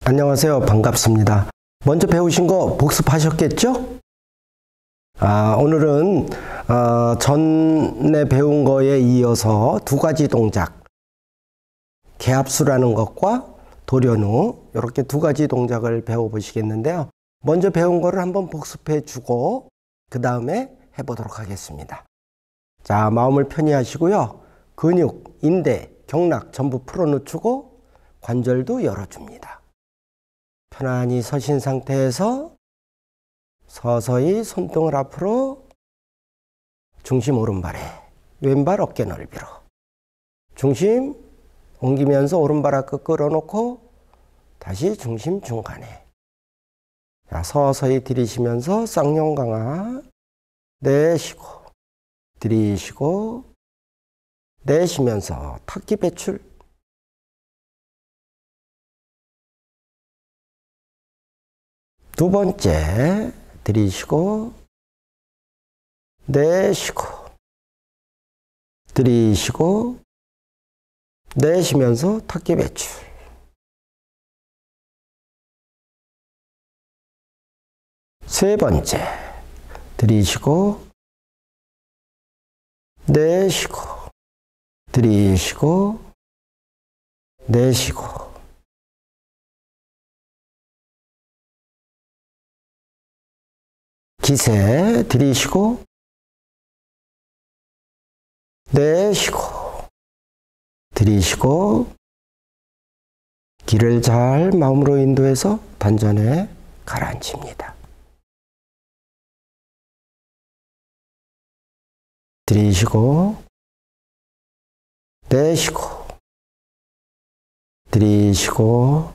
안녕하세요. 반갑습니다. 먼저 배우신 거 복습하셨겠죠? 오늘은 전에 배운 거에 이어서 두 가지 동작, 개합수라는 것과 도련우, 이렇게 두 가지 동작을 배워보시겠는데요. 먼저 배운 거를 한번 복습해 주고 그 다음에 해보도록 하겠습니다. 자, 마음을 편히 하시고요. 근육, 인대, 경락 전부 풀어놓고 관절도 열어줍니다. 편안히 서신 상태에서 서서히 손등을 앞으로, 중심 오른발에, 왼발 어깨 넓이로, 중심 옮기면서 오른발 앞끝 끌어놓고 다시 중심 중간에. 자, 서서히 들이쉬면서 쌍용 강화, 내쉬고 들이쉬고 내쉬면서 탁기 배출. 두 번째, 들이쉬고 내쉬고 들이쉬고 내쉬면서 탁기 배출. 세 번째, 들이쉬고 내쉬고 들이쉬고 내쉬고. 기세, 들이쉬고 내쉬고 들이쉬고, 기를 잘 마음으로 인도해서 단전에 가라앉힙니다. 들이쉬고 내쉬고 들이쉬고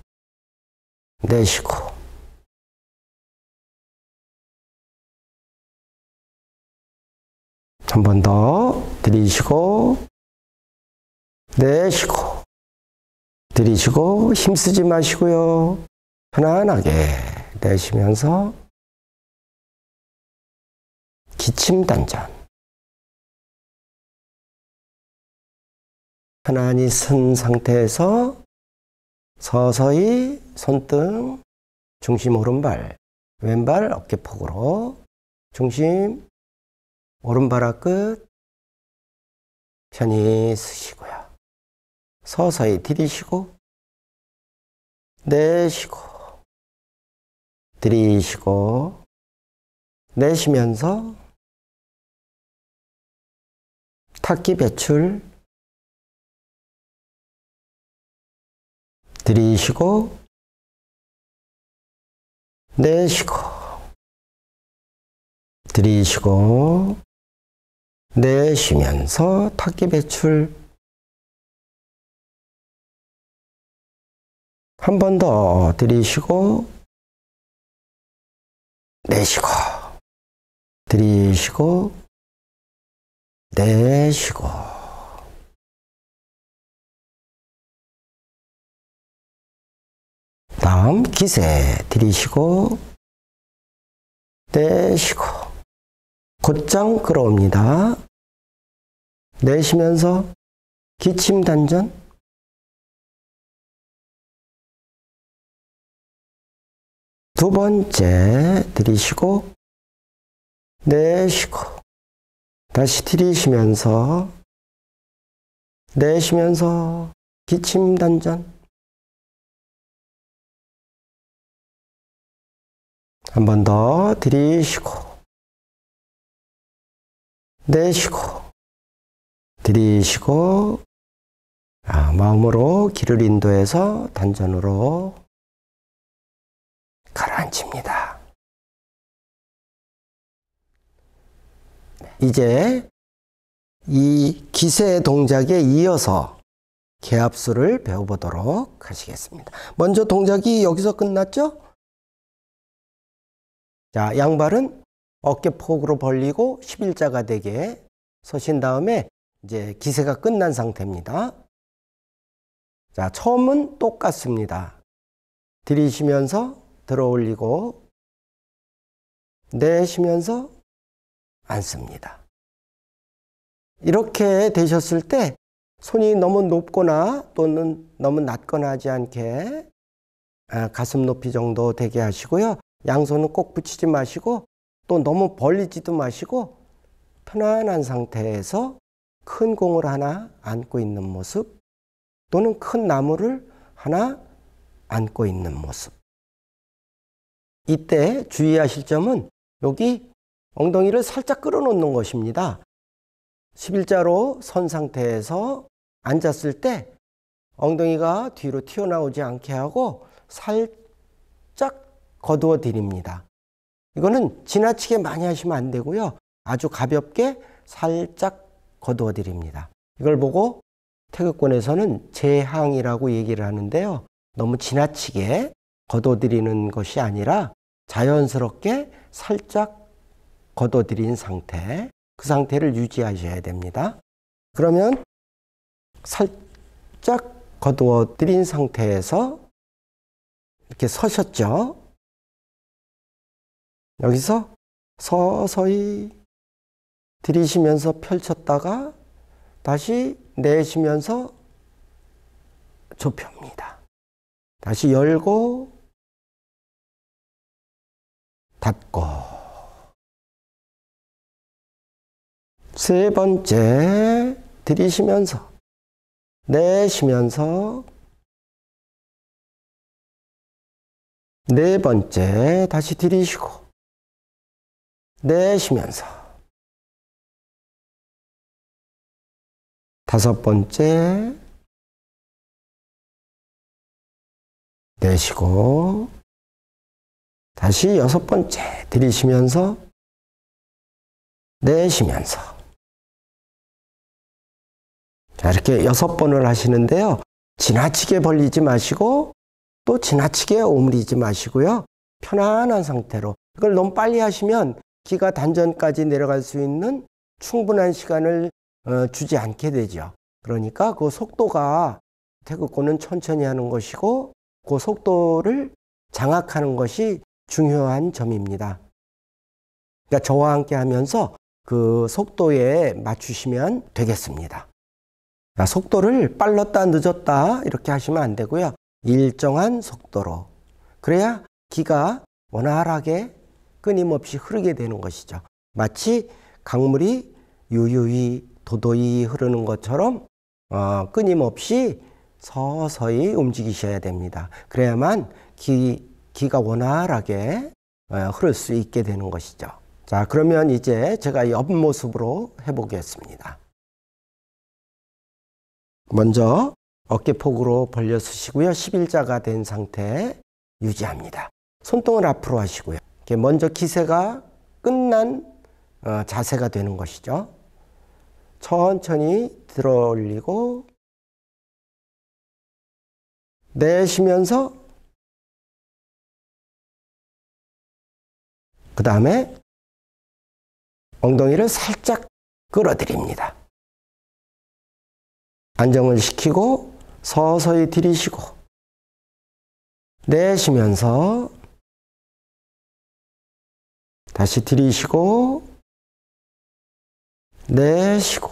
내쉬고. 한 번 더 들이쉬고 내쉬고 들이쉬고, 힘쓰지 마시고요. 편안하게 내쉬면서 기침 단전. 편안히 쓴 상태에서 서서히 손등, 중심 오른발, 왼발 어깨폭으로, 중심 오른발 앞끝 편히 쓰시고요. 서서히 들이쉬고 내쉬고 들이쉬고 내쉬면서 탁기 배출. 들이쉬고 내쉬고 들이쉬고 내쉬면서 탁기 배출. 한 번 더 들이쉬고 내쉬고 들이쉬고 내쉬고. 다음 기세, 들이쉬고 내쉬고 곧장 끌어옵니다. 내쉬면서 기침 단전. 두 번째, 들이쉬고 내쉬고 다시 들이쉬면서 내쉬면서 기침 단전. 한 번 더 들이쉬고 내쉬고 들이쉬고, 마음으로 기를 인도해서 단전으로 가라앉힙니다. 이제 이 기세 동작에 이어서 개합수를 배워보도록 하시겠습니다. 먼저 동작이 여기서 끝났죠? 자, 양발은 어깨폭으로 벌리고 11자가 되게 서신 다음에 이제 기세가 끝난 상태입니다. 자, 처음은 똑같습니다. 들이쉬면서 들어 올리고 내쉬면서 앉습니다. 이렇게 되셨을 때 손이 너무 높거나 또는 너무 낮거나 하지 않게 가슴 높이 정도 되게 하시고요. 양손은 꼭 붙이지 마시고 또 너무 벌리지도 마시고 편안한 상태에서 큰 공을 하나 안고 있는 모습 또는 큰 나무를 하나 안고 있는 모습. 이때 주의하실 점은 여기 엉덩이를 살짝 끌어놓는 것입니다. 11자로 선 상태에서 앉았을 때 엉덩이가 뒤로 튀어나오지 않게 하고 살짝 거두어 드립니다. 이거는 지나치게 많이 하시면 안 되고요. 아주 가볍게 살짝 거두어 드립니다. 이걸 보고 태극권에서는 제항이라고 얘기를 하는데요. 너무 지나치게 거두어 드리는 것이 아니라 자연스럽게 살짝 거두어 드린 상태, 그 상태를 유지하셔야 됩니다. 그러면 살짝 거두어 드린 상태에서 이렇게 서셨죠? 여기서 서서히 들이쉬면서 펼쳤다가 다시 내쉬면서 좁힙니다. 다시 열고 닫고 세 번째 들이쉬면서 내쉬면서 네 번째 다시 들이쉬고 내쉬면서 다섯 번째 내쉬고 다시 여섯 번째 들이쉬면서 내쉬면서 자, 이렇게 6번을 하시는데요. 지나치게 벌리지 마시고 또 지나치게 오므리지 마시고요. 편안한 상태로 이걸 너무 빨리 하시면 기가 단전까지 내려갈 수 있는 충분한 시간을 주지 않게 되죠. 그러니까 그 속도가 태극권은 천천히 하는 것이고 그 속도를 장악하는 것이 중요한 점입니다. 그러니까 저와 함께 하면서 그 속도에 맞추시면 되겠습니다. 그러니까 속도를 빨랐다 늦었다 이렇게 하시면 안 되고요. 일정한 속도로 그래야 기가 원활하게 끊임없이 흐르게 되는 것이죠. 마치 강물이 유유히 도도히 흐르는 것처럼 끊임없이 서서히 움직이셔야 됩니다. 그래야만 기가 원활하게 흐를 수 있게 되는 것이죠. 자, 그러면 이제 제가 옆모습으로 해보겠습니다. 먼저 어깨폭으로 벌려 쓰시고요. 11자가 된 상태 유지합니다. 손등을 앞으로 하시고요. 이렇게 먼저 기세가 끝난 자세가 되는 것이죠. 천천히 들어 올리고 내쉬면서 그 다음에 엉덩이를 살짝 끌어들입니다. 안정을 시키고 서서히 들이쉬고 내쉬면서 다시 들이쉬고 내쉬고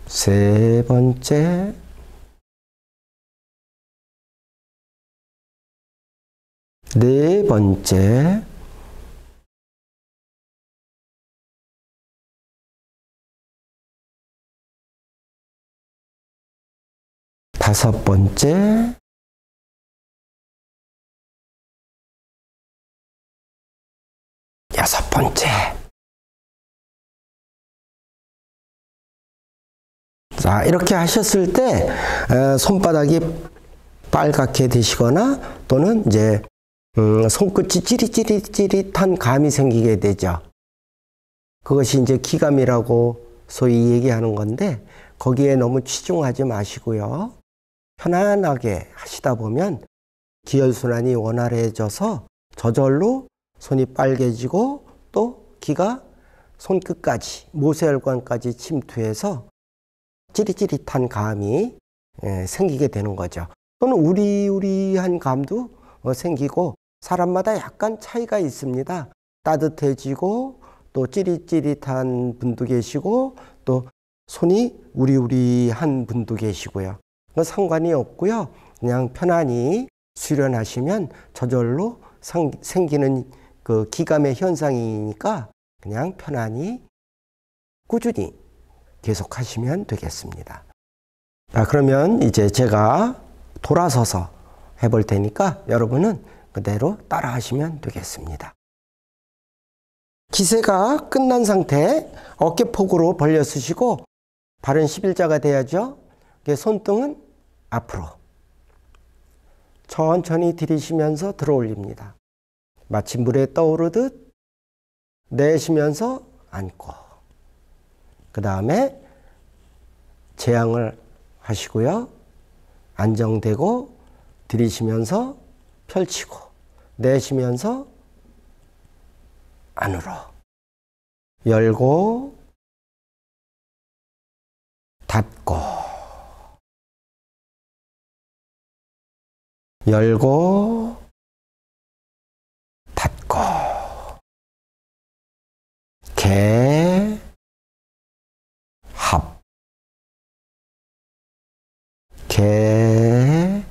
세 번째 네 번째 다섯 번째 여섯 번째 자, 이렇게 하셨을 때 손바닥이 빨갛게 되시거나 또는 이제 손끝이 찌릿찌릿한 감이 생기게 되죠. 그것이 이제 기감이라고 소위 얘기하는 건데 거기에 너무 치중하지 마시고요. 편안하게 하시다 보면 기혈순환이 원활해져서 저절로 손이 빨개지고 또 기가 손끝까지 모세혈관까지 침투해서 찌릿찌릿한 감이 생기게 되는 거죠. 또는 우리우리한 감도 생기고 사람마다 약간 차이가 있습니다. 따뜻해지고 또 찌릿찌릿한 분도 계시고 또 손이 우리우리한 분도 계시고요. 상관이 없고요. 그냥 편안히 수련하시면 저절로 생기는 그 기감의 현상이니까 그냥 편안히 꾸준히 계속 하시면 되겠습니다. 자, 그러면 이제 제가 돌아서서 해볼 테니까 여러분은 그대로 따라 하시면 되겠습니다. 기세가 끝난 상태 어깨폭으로 벌려 쓰시고 발은 11자가 돼야죠. 손등은 앞으로 천천히 들이쉬면서 들어 올립니다. 마치 물에 떠오르듯 내쉬면서 앉고, 그 다음에 재앙을 하시고요. 안정되고 들이쉬면서 펼치고 내쉬면서 안으로 열고 닫고 열고 닫고 개 합 개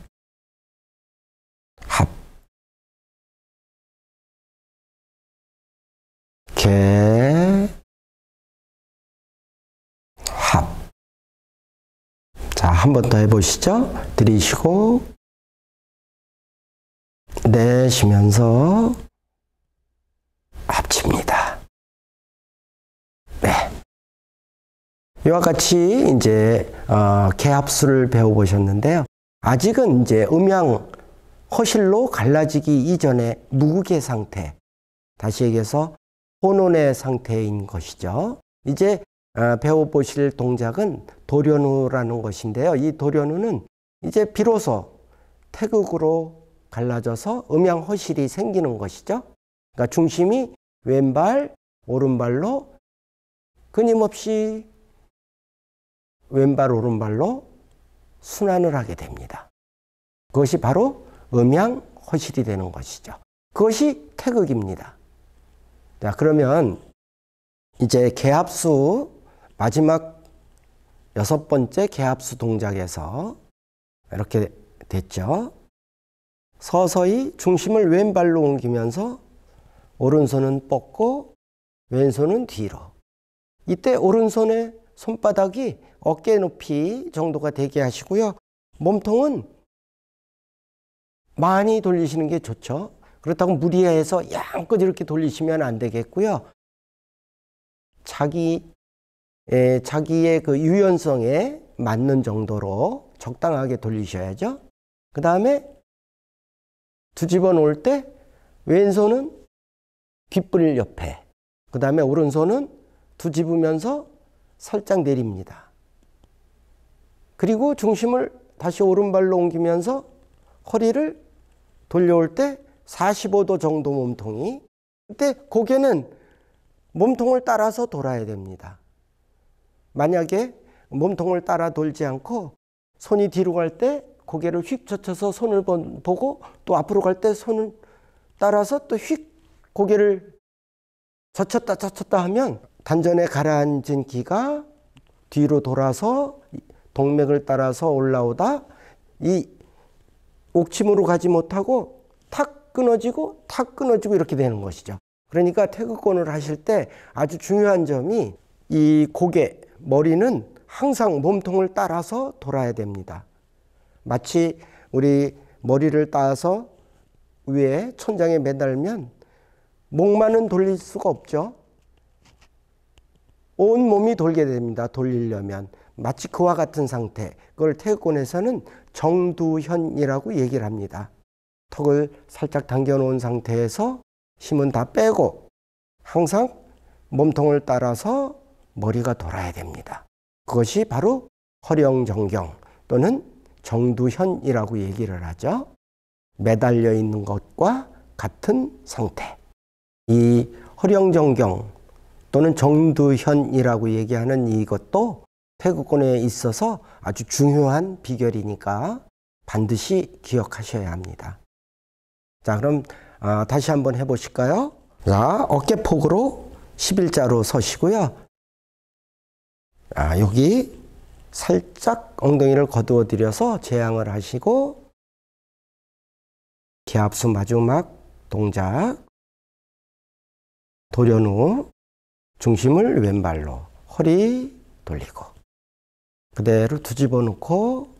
합 개 합. 자, 한 번 더 해보시죠. 들이쉬고 내쉬면서 합칩니다. 네. 이와 같이 이제 개합수를 배워보셨는데요. 아직은 이제 음양 허실로 갈라지기 이전의 무극의 상태, 다시 얘기해서 혼혼의 상태인 것이죠. 이제 배워보실 동작은 도련우라는 것인데요. 이 도련우는 이제 비로소 태극으로 갈라져서 음양 허실이 생기는 것이죠. 그러니까 중심이 왼발, 오른발로 끊임없이 왼발, 오른발로 순환을 하게 됩니다. 그것이 바로 음양 허실이 되는 것이죠. 그것이 태극입니다. 자, 그러면 이제 개합수 마지막 6번째 개합수 동작에서 이렇게 됐죠. 서서히 중심을 왼발로 옮기면서 오른손은 뻗고 왼손은 뒤로. 이때 오른손의 손바닥이 어깨 높이 정도가 되게 하시고요. 몸통은 많이 돌리시는 게 좋죠. 그렇다고 무리해서 양껏 이렇게 돌리시면 안 되겠고요. 자기의 그 유연성에 맞는 정도로 적당하게 돌리셔야죠. 그 다음에 뒤집어 놓을 때 왼손은 귓불 옆에, 그 다음에 오른손은 뒤집으면서 살짝 내립니다. 그리고 중심을 다시 오른발로 옮기면서 허리를 돌려올 때 45도 정도 몸통이, 그때 고개는 몸통을 따라서 돌아야 됩니다. 만약에 몸통을 따라 돌지 않고 손이 뒤로 갈 때 고개를 휙 젖혀서 손을 보고 또 앞으로 갈 때 손을 따라서 또 휙 고개를 젖혔다 하면 단전에 가라앉은 기가 뒤로 돌아서 동맥을 따라서 올라오다 이 옥침으로 가지 못하고 탁 끊어지고 이렇게 되는 것이죠. 그러니까 태극권을 하실 때 아주 중요한 점이 이 고개, 머리는 항상 몸통을 따라서 돌아야 됩니다. 마치 우리 머리를 따서 위에 천장에 매달면 목만은 돌릴 수가 없죠. 온 몸이 돌게 됩니다. 돌리려면. 마치 그와 같은 상태. 그걸 태극권에서는 정두현이라고 얘기를 합니다. 턱을 살짝 당겨놓은 상태에서 힘은 다 빼고 항상 몸통을 따라서 머리가 돌아야 됩니다. 그것이 바로 허령정경 또는 정두현이라고 얘기를 하죠. 매달려 있는 것과 같은 상태. 이 허령정경 또는 정두현이라고 얘기하는 이것도 태극권에 있어서 아주 중요한 비결이니까 반드시 기억하셔야 합니다. 자, 그럼 다시 한번 해보실까요? 자, 어깨폭으로 11자로 서시고요. 여기 살짝 엉덩이를 거두어 들여서 제양을 하시고 기압수 마지막 동작 돌연 후 중심을 왼발로 허리 돌리고 그대로 뒤집어 놓고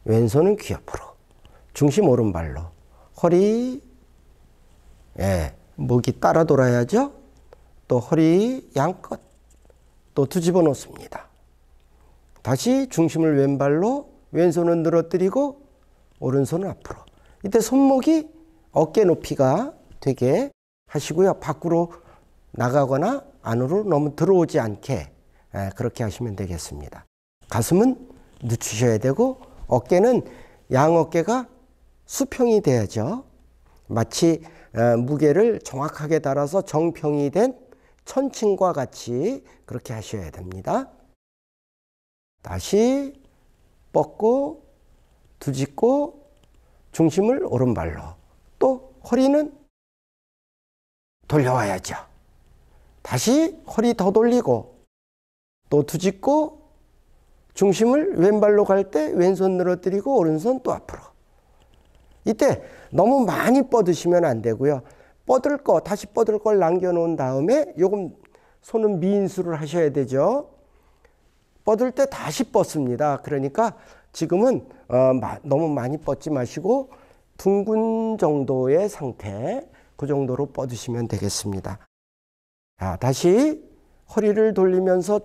왼손은 귀 옆으로 중심 오른발로 허리 목이 따라 돌아야죠. 또 허리 양껏 또 뒤집어 놓습니다. 다시 중심을 왼발로 왼손은 늘어뜨리고 오른손은 앞으로. 이때 손목이 어깨 높이가 되게 하시고요. 밖으로 나가거나 안으로 너무 들어오지 않게 그렇게 하시면 되겠습니다. 가슴은 늦추셔야 되고 어깨는 양어깨가 수평이 돼야죠. 마치 무게를 정확하게 달아서 정평이 된 천칭과 같이 그렇게 하셔야 됩니다. 다시 뻗고 뒤집고 중심을 오른발로 또 허리는 돌려와야죠. 다시 허리 더 돌리고 또 뒤집고 중심을 왼발로 갈 때 왼손 늘어뜨리고 오른손 또 앞으로. 이때 너무 많이 뻗으시면 안 되고요. 다시 뻗을 걸 남겨놓은 다음에 요금 손은 미인수를 하셔야 되죠. 뻗을 때 다시 뻗습니다. 그러니까 지금은 너무 많이 뻗지 마시고 둥근 정도의 상태, 그 정도로 뻗으시면 되겠습니다. 자, 다시 허리를 돌리면서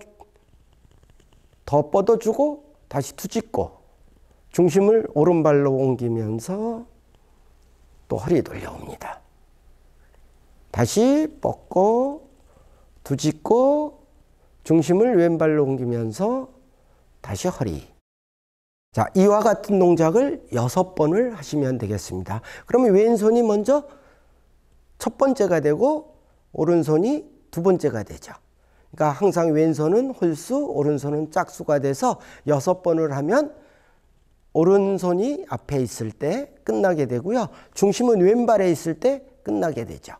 더 뻗어주고 다시 뒤집고 중심을 오른발로 옮기면서 또 허리 돌려옵니다. 다시 뻗고 뒤집고 중심을 왼발로 옮기면서 다시 허리. 자, 이와 같은 동작을 6번을 하시면 되겠습니다. 그러면 왼손이 먼저 첫 번째가 되고 오른손이 두 번째가 되죠. 그러니까 항상 왼손은 홀수, 오른손은 짝수가 돼서 6번을 하면 오른손이 앞에 있을 때 끝나게 되고요. 중심은 왼발에 있을 때 끝나게 되죠.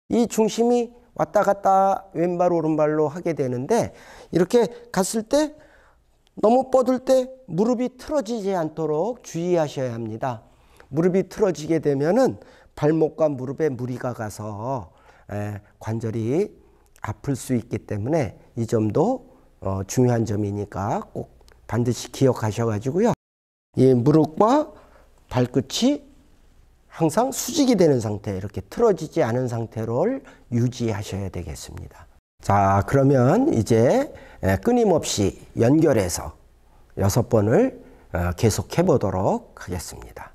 이 중심이 왔다 갔다 왼발 오른발로 하게 되는데 이렇게 갔을 때 너무 뻗을 때 무릎이 틀어지지 않도록 주의하셔야 합니다. 무릎이 틀어지게 되면은 발목과 무릎에 무리가 가서 관절이 아플 수 있기 때문에 이 점도 중요한 점이니까 꼭 반드시 기억하셔가지고요. 이 무릎과 발끝이 항상 수직이 되는 상태, 이렇게 틀어지지 않은 상태를 유지하셔야 되겠습니다. 자, 그러면 이제 끊임없이 연결해서 6번을 계속해 보도록 하겠습니다.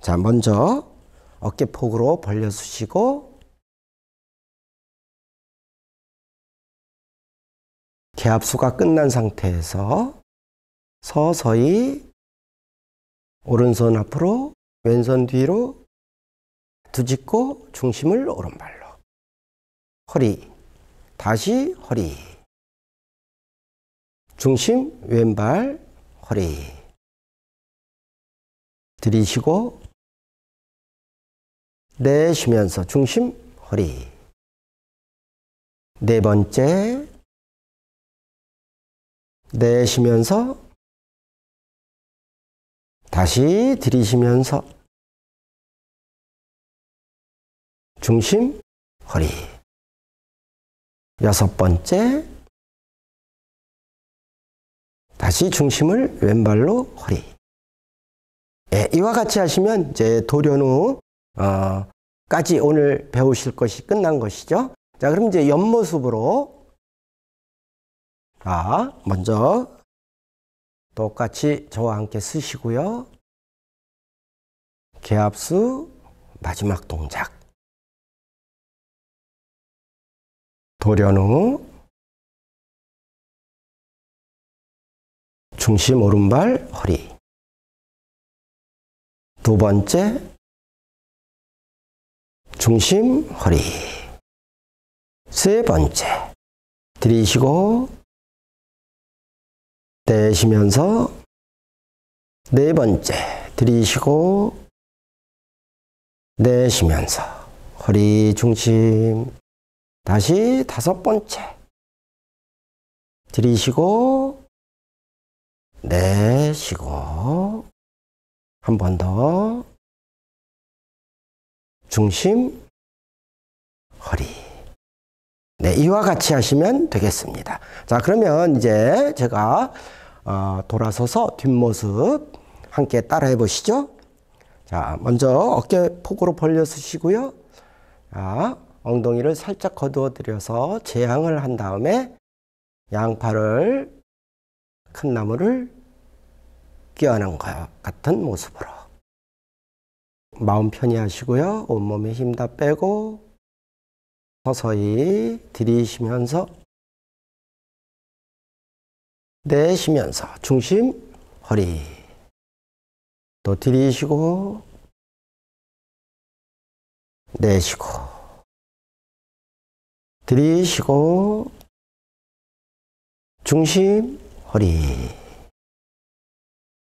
자, 먼저 어깨폭으로 벌려주시고 개합수가 끝난 상태에서 서서히 오른손 앞으로 왼손 뒤로 뒤집고 중심을 오른발로 허리, 다시 허리, 중심 왼발 허리 들이쉬고 내쉬면서 중심 허리. 네 번째 내쉬면서 다시 들이쉬면서 중심 허리. 여섯 번째 다시 중심을 왼발로 허리. 이와 같이 하시면 이제 돌연 후까지 오늘 배우실 것이 끝난 것이죠. 자, 그럼 이제 옆모습으로 먼저 똑같이 저와 함께 쓰시고요. 개합수 마지막 동작. 돌연 후 중심 오른발 허리. 두 번째 중심 허리. 세 번째 들이쉬고 내쉬면서 네 번째 들이쉬고 내쉬면서 허리 중심. 다시 다섯 번째 들이쉬고 쉬고 한 번 더 중심 허리. 네, 이와 같이 하시면 되겠습니다. 자, 그러면 이제 제가 돌아서서 뒷모습 함께 따라해 보시죠. 자, 먼저 어깨 폭으로 벌려 쓰시고요. 자, 엉덩이를 살짝 거두어 들여서 제양을 한 다음에 양팔을 큰 나무를 끼워넣은 것 같은 모습으로 마음 편히 하시고요. 온몸에 힘 다 빼고 서서히 들이쉬면서 내쉬면서 중심 허리. 또 들이쉬고 내쉬고 들이쉬고 중심 허리.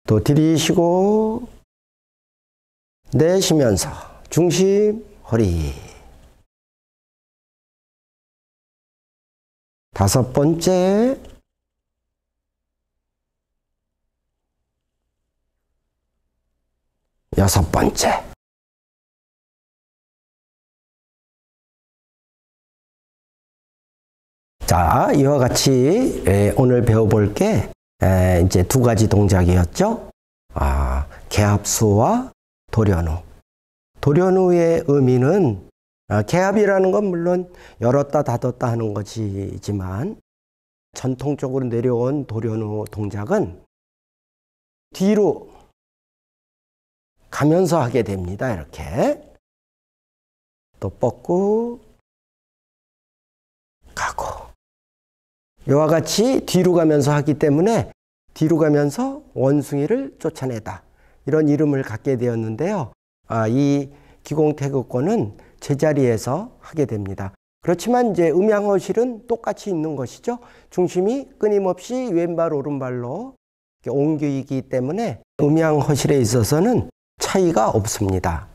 또 들이쉬고 내쉬면서 중심 허리. 다섯 번째, 여섯 번째. 자, 이와 같이 오늘 배워볼 게 이제 두 가지 동작이었죠. 개합수와 도련우. 도련우의 의미는 개합이라는 건 물론 열었다 닫았다 하는 것이지만 전통적으로 내려온 도련우 동작은 뒤로 가면서 하게 됩니다. 이렇게 또 뻗고 가고 이와 같이 뒤로 가면서 하기 때문에 뒤로 가면서 원숭이를 쫓아내다 이런 이름을 갖게 되었는데요. 이 기공태극권은 제자리에서 하게 됩니다. 그렇지만 이제 음양허실은 똑같이 있는 것이죠. 중심이 끊임없이 왼발 오른발로 옮기기 때문에 음양허실에 있어서는 차이가 없습니다.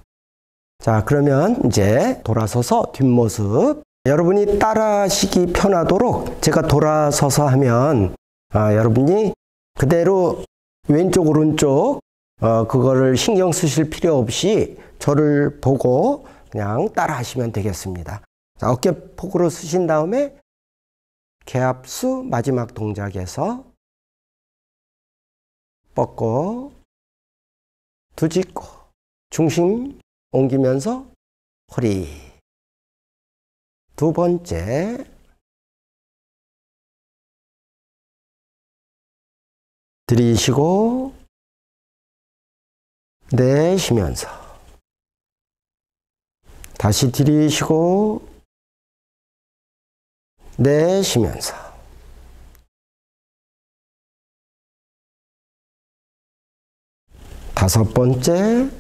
자, 그러면 이제 돌아서서 뒷모습 여러분이 따라하시기 편하도록 제가 돌아서서 하면 여러분이 그대로 왼쪽 오른쪽 그거를 신경 쓰실 필요 없이 저를 보고 그냥 따라 하시면 되겠습니다. 자, 어깨 폭으로 쓰신 다음에 개합수 마지막 동작에서 뻗고 두짓고 중심 옮기면서 허리. 두 번째, 들이쉬고 내쉬면서 다시 들이쉬고 내쉬면서 다섯 번째,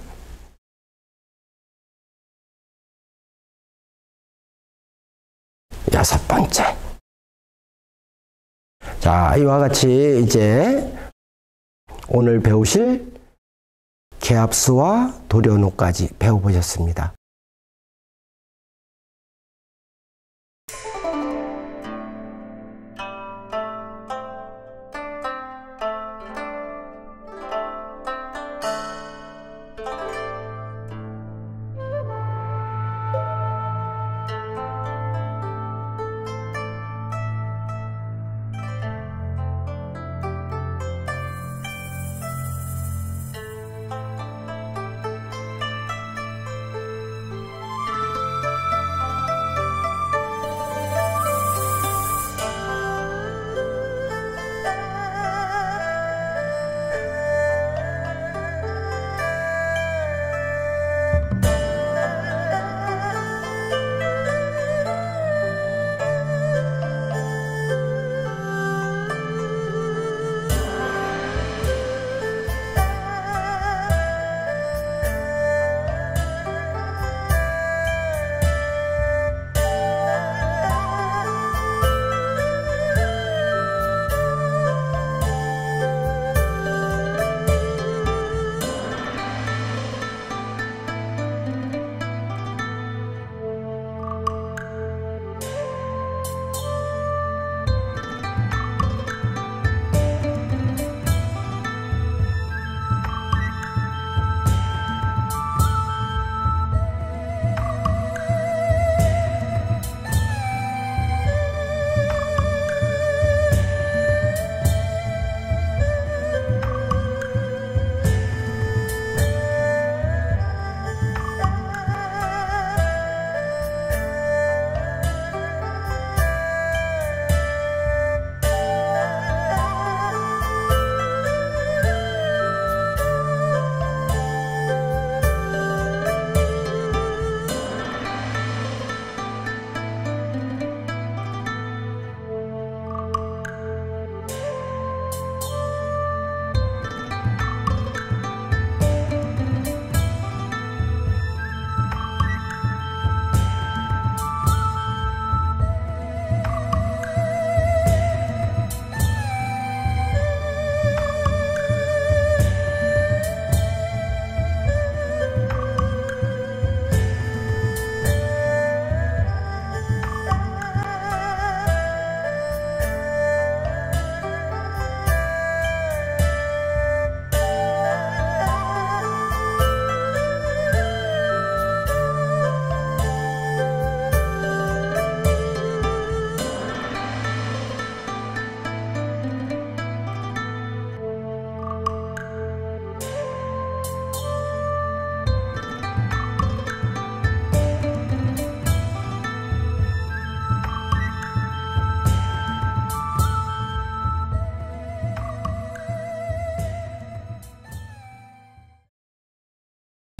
여섯 번째. 자, 이와 같이 이제 오늘 배우실 개합수와 도련우까지 배워보셨습니다.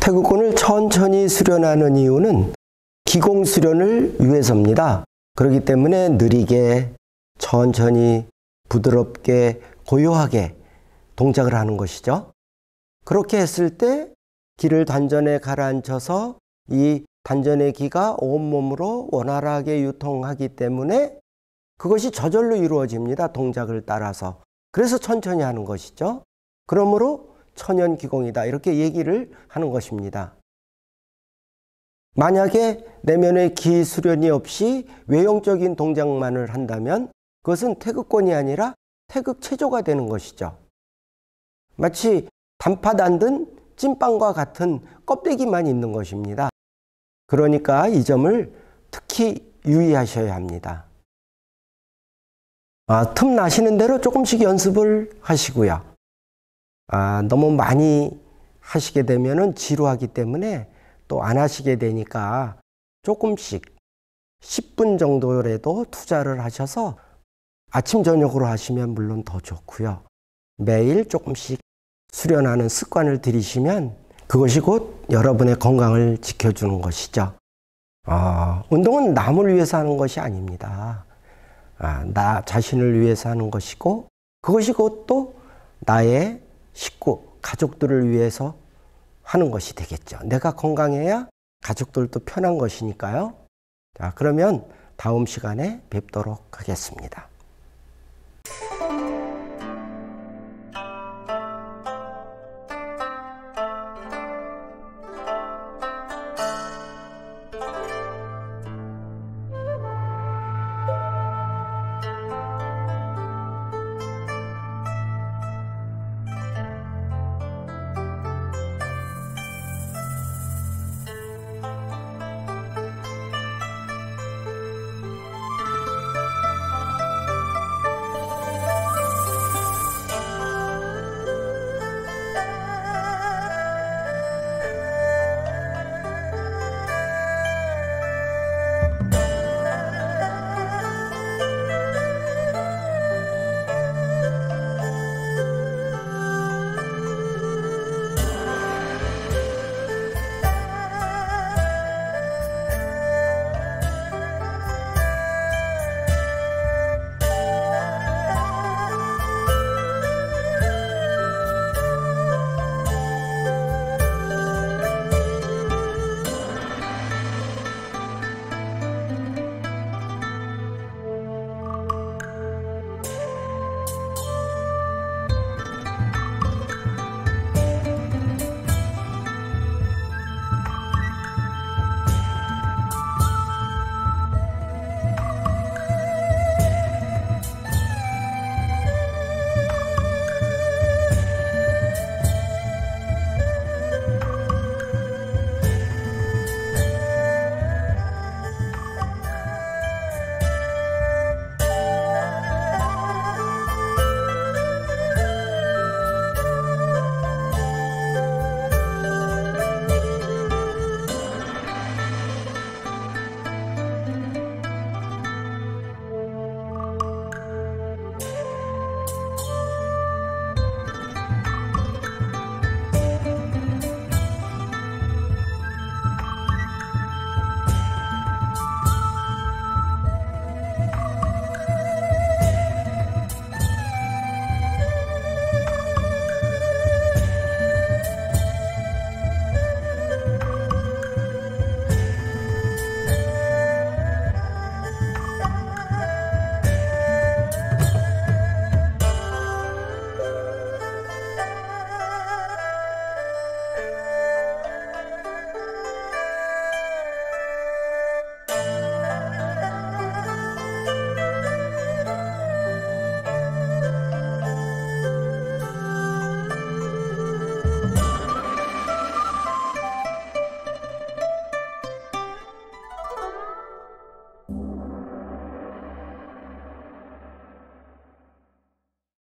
태극권을 천천히 수련하는 이유는 기공 수련을 위해서입니다. 그렇기 때문에 느리게, 천천히, 부드럽게, 고요하게 동작을 하는 것이죠. 그렇게 했을 때 기를 단전에 가라앉혀서 이 단전의 기가 온몸으로 원활하게 유통하기 때문에 그것이 저절로 이루어집니다. 동작을 따라서. 그래서 천천히 하는 것이죠. 그러므로 천연기공이다 이렇게 얘기를 하는 것입니다. 만약에 내면의 기 수련이 없이 외형적인 동작만을 한다면 그것은 태극권이 아니라 태극체조가 되는 것이죠. 마치 단팥 안 든 찐빵과 같은 껍데기만 있는 것입니다. 그러니까 이 점을 특히 유의하셔야 합니다. 틈 나시는 대로 조금씩 연습을 하시고요. 너무 많이 하시게 되면 지루하기 때문에 또 안 하시게 되니까 조금씩 10분 정도라도 투자를 하셔서 아침 저녁으로 하시면 물론 더 좋고요. 매일 조금씩 수련하는 습관을 들이시면 그것이 곧 여러분의 건강을 지켜주는 것이죠. 운동은 남을 위해서 하는 것이 아닙니다. 나 자신을 위해서 하는 것이고 그것이 곧 또 나의 식구, 가족들을 위해서 하는 것이 되겠죠. 내가 건강해야 가족들도 편한 것이니까요. 자, 그러면 다음 시간에 뵙도록 하겠습니다.